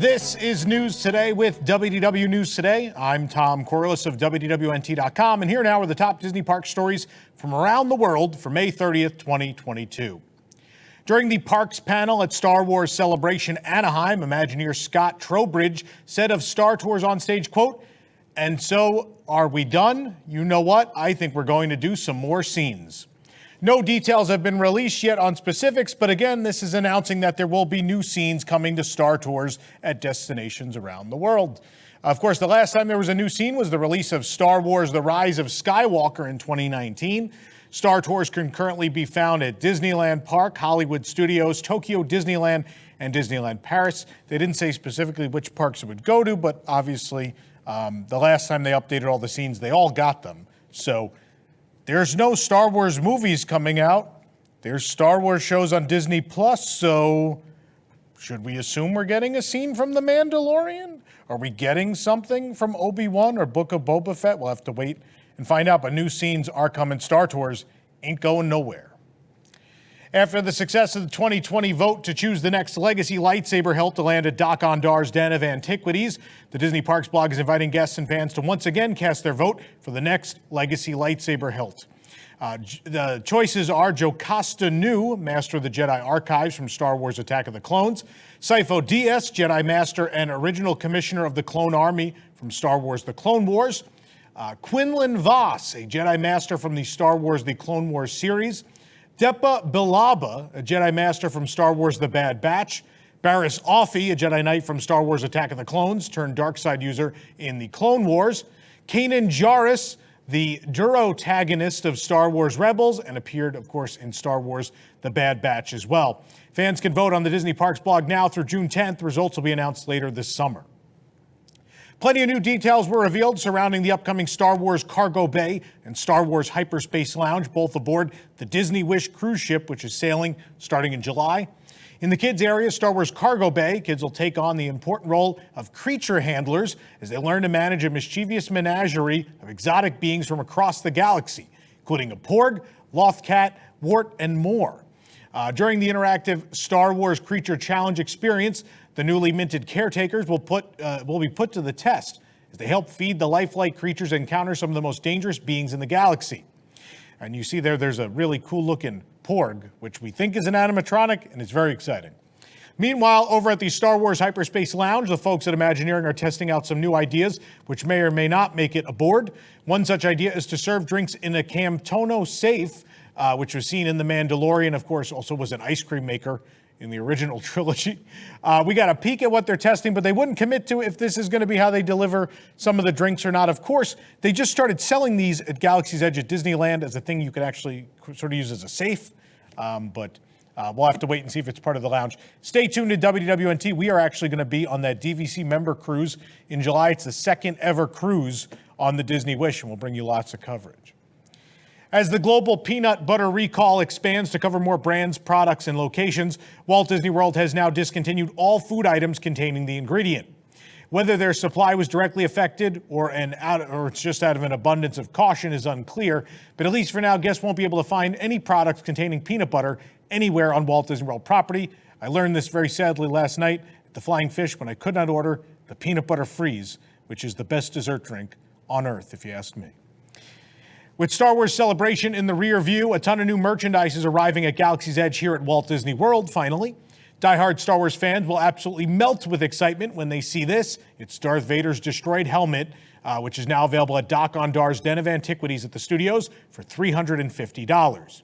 This is News Today with WDW News Today. I'm Tom Corless of WDWNT.com, and here now are the top Disney park stories from around the world for May 30th, 2022. During the Parks panel at Star Wars Celebration Anaheim, Imagineer Scott Trowbridge said of Star Tours on stage, quote, "And so are we done? You know what? I think we're going to do some more scenes." No details have been released yet on specifics, but again, this is announcing that there will be new scenes coming to Star Tours at destinations around the world. Of course, the last time there was a new scene was the release of Star Wars: The Rise of Skywalker in 2019. Star Tours can currently be found at Disneyland Park, Hollywood Studios, Tokyo Disneyland, and Disneyland Paris. They didn't say specifically which parks it would go to, but obviously the last time they updated all the scenes, they all got them. So there's no Star Wars movies coming out. There's Star Wars shows on Disney Plus, so should we assume we're getting a scene from The Mandalorian? Are we getting something from Obi-Wan or Book of Boba Fett? We'll have to wait and find out, but new scenes are coming. Star Tours ain't going nowhere. After the success of the 2020 vote to choose the next legacy lightsaber hilt to land at Dok Ondar's Den of Antiquities, the Disney Parks blog is inviting guests and fans to once again cast their vote for the next legacy lightsaber hilt. The choices are Jocasta Nu, Master of the Jedi Archives from Star Wars Attack of the Clones, Sifo Dyas, Jedi Master and original Commissioner of the Clone Army from Star Wars The Clone Wars, Quinlan Vos, a Jedi Master from the Star Wars The Clone Wars series, Depa Billaba, a Jedi Master from Star Wars The Bad Batch, Barriss Offee, a Jedi Knight from Star Wars Attack of the Clones, turned Darkside user in the Clone Wars, Kanan Jarrus, the Durotagonist of Star Wars Rebels, and appeared, of course, in Star Wars The Bad Batch as well. Fans can vote on the Disney Parks blog now through June 10th. Results will be announced later this summer. Plenty of new details were revealed surrounding the upcoming Star Wars Cargo Bay and Star Wars Hyperspace Lounge, both aboard the Disney Wish cruise ship, which is sailing starting in July. In the kids' area, Star Wars Cargo Bay, kids will take on the important role of creature handlers as they learn to manage a mischievous menagerie of exotic beings from across the galaxy, including a porg, lothcat, wart, and more. During the interactive Star Wars Creature Challenge experience, the newly minted caretakers will be put to the test as they help feed the lifelike creatures and encounter some of the most dangerous beings in the galaxy. And you see there's a really cool-looking porg, which we think is an animatronic, and it's very exciting. Meanwhile, over at the Star Wars Hyperspace Lounge, the folks at Imagineering are testing out some new ideas, which may or may not make it aboard. One such idea is to serve drinks in a Camtono safe, which was seen in The Mandalorian, of course, also was an ice cream maker in the original trilogy. We got a peek at what they're testing, but they wouldn't commit to if this is going to be how they deliver some of the drinks or not. Of course, they just started selling these at Galaxy's Edge at Disneyland as a thing you could actually sort of use as a safe, but we'll have to wait and see if it's part of the lounge. Stay tuned to WDWNT. We are actually going to be on that DVC member cruise in July. It's the second ever cruise on the Disney Wish, and we'll bring you lots of coverage. As the global peanut butter recall expands to cover more brands, products, and locations, Walt Disney World has now discontinued all food items containing the ingredient. Whether their supply was directly affected or it's just out of an abundance of caution is unclear, but at least for now, guests won't be able to find any products containing peanut butter anywhere on Walt Disney World property. I learned this very sadly last night at the Flying Fish when I could not order the peanut butter freeze, which is the best dessert drink on earth, if you ask me. With Star Wars Celebration in the rear view, a ton of new merchandise is arriving at Galaxy's Edge here at Walt Disney World, finally. Die-hard Star Wars fans will absolutely melt with excitement when they see this. It's Darth Vader's destroyed helmet, which is now available at Dok Ondar's Den of Antiquities at the studios for $350.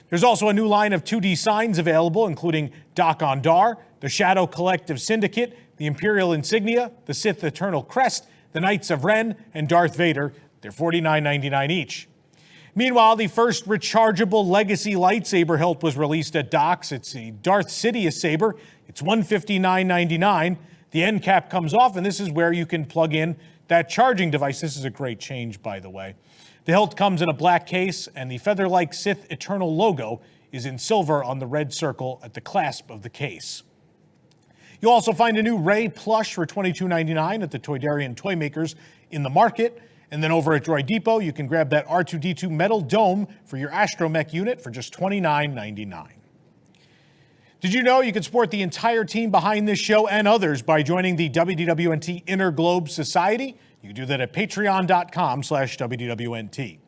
There's also a new line of 2D signs available, including Dok Ondar, the Shadow Collective Syndicate, the Imperial Insignia, the Sith Eternal Crest, the Knights of Ren, and Darth Vader. They're $49.99 each. Meanwhile, the first rechargeable legacy lightsaber hilt was released at Dok's. It's the Darth Sidious saber. It's $159.99. The end cap comes off, and this is where you can plug in that charging device. This is a great change, by the way. The hilt comes in a black case, and the feather-like Sith Eternal logo is in silver on the red circle at the clasp of the case. You'll also find a new Rey plush for $22.99 at the Toydarian Toy Makers in the market. And then over at Droid Depot, you can grab that R2-D2 metal dome for your astromech unit for just $29.99. Did you know you can support the entire team behind this show and others by joining the WDWNT Inner Globe Society? You can do that at patreon.com/WDWNT.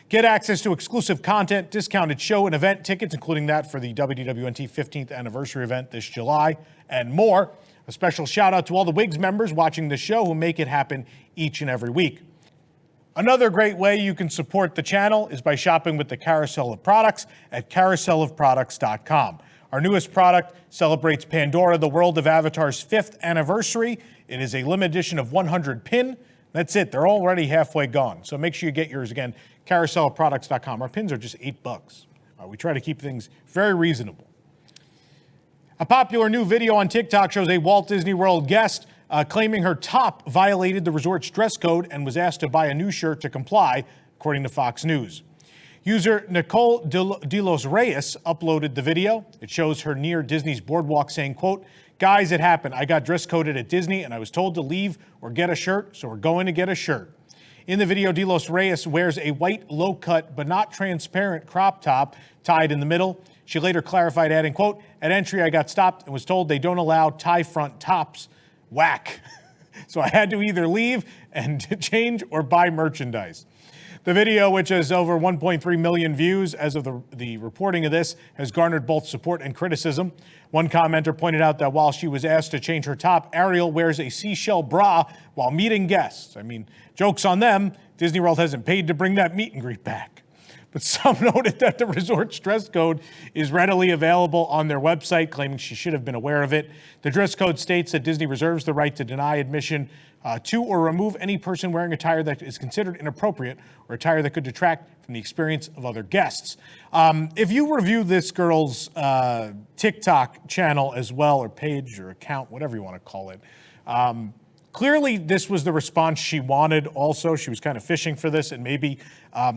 Get access to exclusive content, discounted show and event tickets, including that for the WDWNT 15th anniversary event this July, and more. A special shout out to all the WIGS members watching the show who make it happen each and every week. Another great way you can support the channel is by shopping with the Carousel of Products at carouselofproducts.com. Our newest product celebrates Pandora, the World of Avatar's 5th anniversary. It is a limited edition of 100 pin. That's it. They're already halfway gone. So make sure you get yours again, carouselofproducts.com. Our pins are just $8. We try to keep things very reasonable. A popular new video on TikTok shows a Walt Disney World guest claiming her top violated the resort's dress code and was asked to buy a new shirt to comply, according to Fox News. User Nicole de los Reyes uploaded the video. It shows her near Disney's boardwalk saying, quote, "Guys, it happened. I got dress coded at Disney and I was told to leave or get a shirt, so we're going to get a shirt." In the video, de los Reyes wears a white low-cut but not transparent crop top tied in the middle. She later clarified, adding, quote, "At entry, I got stopped and was told they don't allow tie front tops. Whack." So I had to either leave and change or buy merchandise. The video, which has over 1.3 million views as of the reporting of this, has garnered both support and criticism. One commenter pointed out that while she was asked to change her top, Ariel wears a seashell bra while meeting guests. I mean, joke's on them. Disney World hasn't paid to bring that meet and greet back. But some noted that the resort's dress code is readily available on their website, claiming she should have been aware of it. The dress code states that Disney reserves the right to deny admission to or remove any person wearing attire that is considered inappropriate or attire that could detract from the experience of other guests. If you review this girl's TikTok channel as well, or page or account, whatever you want to call it, clearly this was the response she wanted also. She was kind of fishing for this, and maybe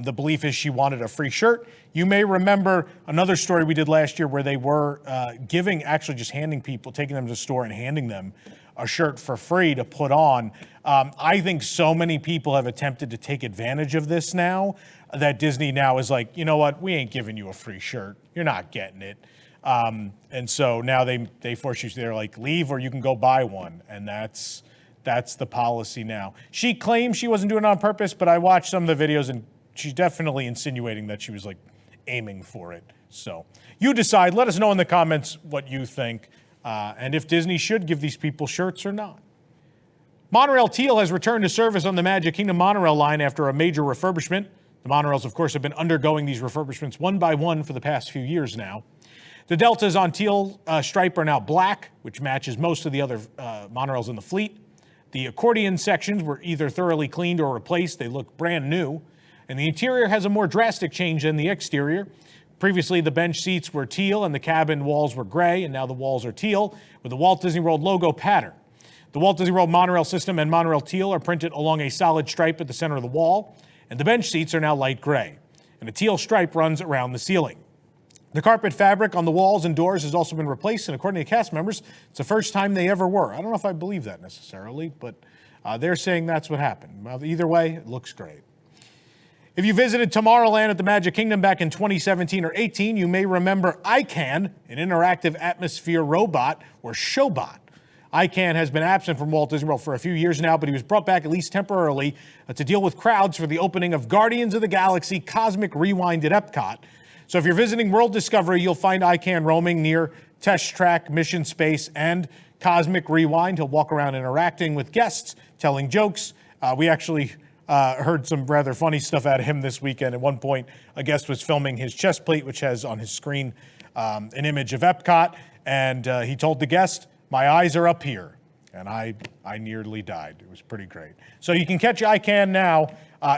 the belief is she wanted a free shirt. You may remember another story we did last year where they were actually just handing people, taking them to the store and handing them a shirt for free to put on. I think so many people have attempted to take advantage of this now that Disney now is like, you know what, we ain't giving you a free shirt. You're not getting it. And so now they force you, they're like, leave or you can go buy one. And that's the policy now. She claims she wasn't doing it on purpose, but I watched some of the videos and she's definitely insinuating that she was like aiming for it. So you decide. Let us know in the comments what you think. And if Disney should give these people shirts or not. Monorail Teal has returned to service on the Magic Kingdom monorail line after a major refurbishment. The monorails, of course, have been undergoing these refurbishments one by one for the past few years now. The deltas on Teal stripe are now black, which matches most of the other monorails in the fleet. The accordion sections were either thoroughly cleaned or replaced. They look brand new. And the interior has a more drastic change than the exterior. Previously, the bench seats were teal and the cabin walls were gray, and now the walls are teal with the Walt Disney World logo pattern. The Walt Disney World monorail system and Monorail Teal are printed along a solid stripe at the center of the wall, and the bench seats are now light gray, and a teal stripe runs around the ceiling. The carpet fabric on the walls and doors has also been replaced, and according to cast members, it's the first time they ever were. I don't know if I believe that necessarily, but they're saying that's what happened. Well, either way, it looks great. If you visited Tomorrowland at the Magic Kingdom back in 2017 or 18, you may remember iCan, an interactive atmosphere robot or showbot. iCan has been absent from Walt Disney World for a few years now, but he was brought back at least temporarily to deal with crowds for the opening of Guardians of the Galaxy Cosmic Rewind at EPCOT. So if you're visiting World Discovery, you'll find iCan roaming near Test Track, Mission Space, and Cosmic Rewind. He'll walk around interacting with guests, telling jokes. We actually heard some rather funny stuff out of him this weekend. At one point, a guest was filming his chest plate, which has on his screen an image of EPCOT, and he told the guest, "My eyes are up here," and I nearly died. It was pretty great. So you can catch iCan now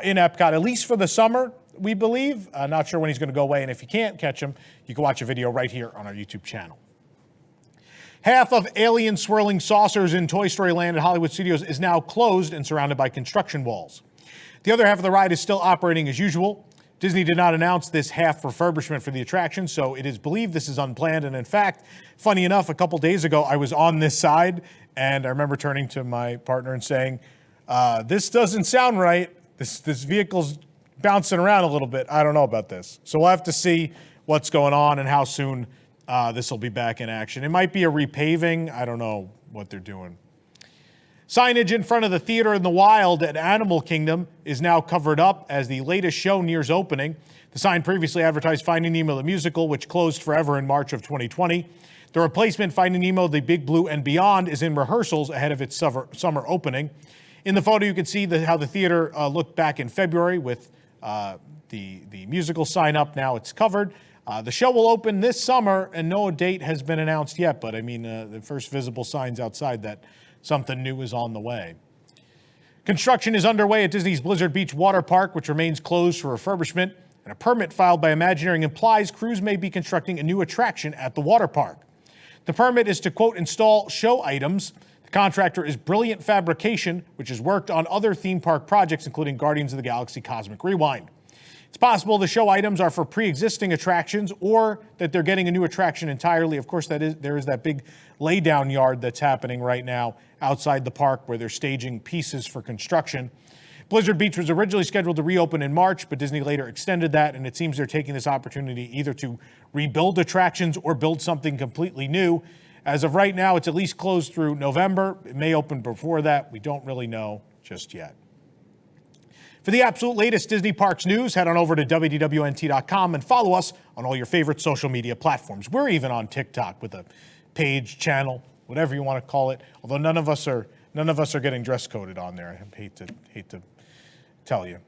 in EPCOT, at least for the summer, we believe. Not sure when he's going to go away, and if you can't catch him, you can watch a video right here on our YouTube channel. Half of Alien Swirling Saucers in Toy Story Land at Hollywood Studios is now closed and surrounded by construction walls. The other half of the ride is still operating as usual. Disney did not announce this half refurbishment for the attraction, so it is believed this is unplanned. And in fact, funny enough, a couple days ago, I was on this side, and I remember turning to my partner and saying, this doesn't sound right. This vehicle's bouncing around a little bit. I don't know about this. So we'll have to see what's going on and how soon this will be back in action. It might be a repaving. I don't know what they're doing. Signage in front of the Theater in the Wild at Animal Kingdom is now covered up as the latest show nears opening. The sign previously advertised Finding Nemo the Musical, which closed forever in March of 2020. The replacement, Finding Nemo the Big Blue and Beyond, is in rehearsals ahead of its summer opening. In the photo, you can see how the theater looked back in February with the musical sign up. Now it's covered. The show will open this summer, and no date has been announced yet, but I mean, the first visible signs outside that something new is on the way. Construction is underway at Disney's Blizzard Beach water park, which remains closed for refurbishment, and a permit filed by Imagineering implies crews may be constructing a new attraction at the water park. The permit is to, quote, install show items. The contractor is Brilliant Fabrication, which has worked on other theme park projects, including Guardians of the Galaxy Cosmic Rewind. It's possible the show items are for pre-existing attractions or that they're getting a new attraction entirely. Of course, there is that big laydown yard that's happening right now outside the park where they're staging pieces for construction. Blizzard Beach was originally scheduled to reopen in March, but Disney later extended that, and it seems they're taking this opportunity either to rebuild attractions or build something completely new. As of right now, it's at least closed through November. It may open before that. We don't really know just yet. For the absolute latest Disney Parks news, head on over to WDWNT.com and follow us on all your favorite social media platforms. We're even on TikTok with a page, channel, whatever you want to call it. Although none of us are getting dress coded on there. I hate to tell you.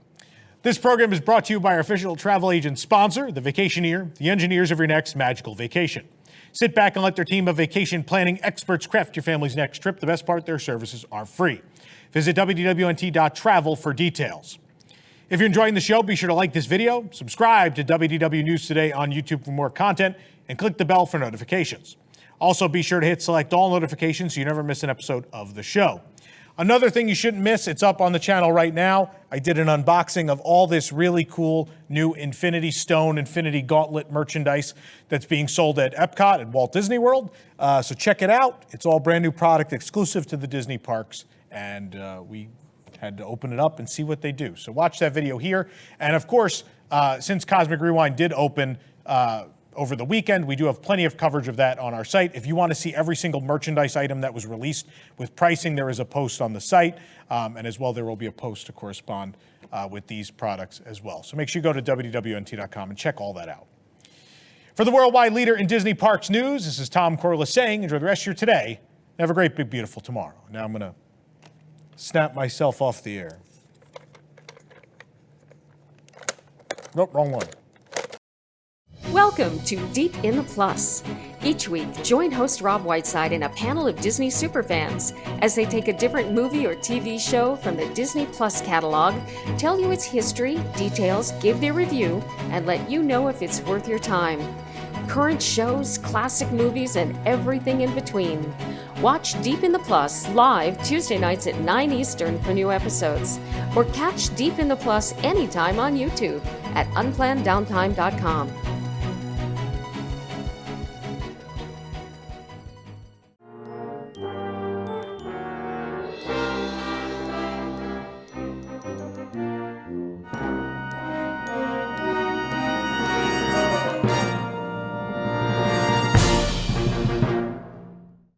This program is brought to you by our official travel agent sponsor, The Vacationeer, the engineers of your next magical vacation. Sit back and let their team of vacation planning experts craft your family's next trip. The best part, their services are free. Visit WDWNT.travel for details. If you're enjoying the show, be sure to like this video, subscribe to WDW News Today on YouTube for more content, and click the bell for notifications. Also, be sure to hit select all notifications so you never miss an episode of the show. Another thing you shouldn't miss, it's up on the channel right now. I did an unboxing of all this really cool new Infinity Stone, Infinity Gauntlet merchandise that's being sold at EPCOT at Walt Disney World. So check it out. It's all brand new product exclusive to the Disney parks, and we had to open it up and see what they do. So watch that video here. And of course, since Cosmic Rewind did open over the weekend, we do have plenty of coverage of that on our site. If you want to see every single merchandise item that was released with pricing, there is a post on the site. And as well, there will be a post to correspond with these products as well. So make sure you go to WDWNT.com and check all that out. For the worldwide leader in Disney Parks news, this is Tom Corless saying, enjoy the rest of your today. Have a great, big, beautiful tomorrow. Now I'm going to snap myself off the air. Nope, wrong one. Welcome to Deep in the Plus. Each week, join host Rob Whiteside and a panel of Disney superfans as they take a different movie or TV show from the Disney Plus catalog, tell you its history, details, give their review, and let you know if it's worth your time. Current shows, classic movies, and everything in between. Watch Deep in the Plus live Tuesday nights at 9 Eastern for new episodes. Or catch Deep in the Plus anytime on YouTube at unplannedDowntime.com.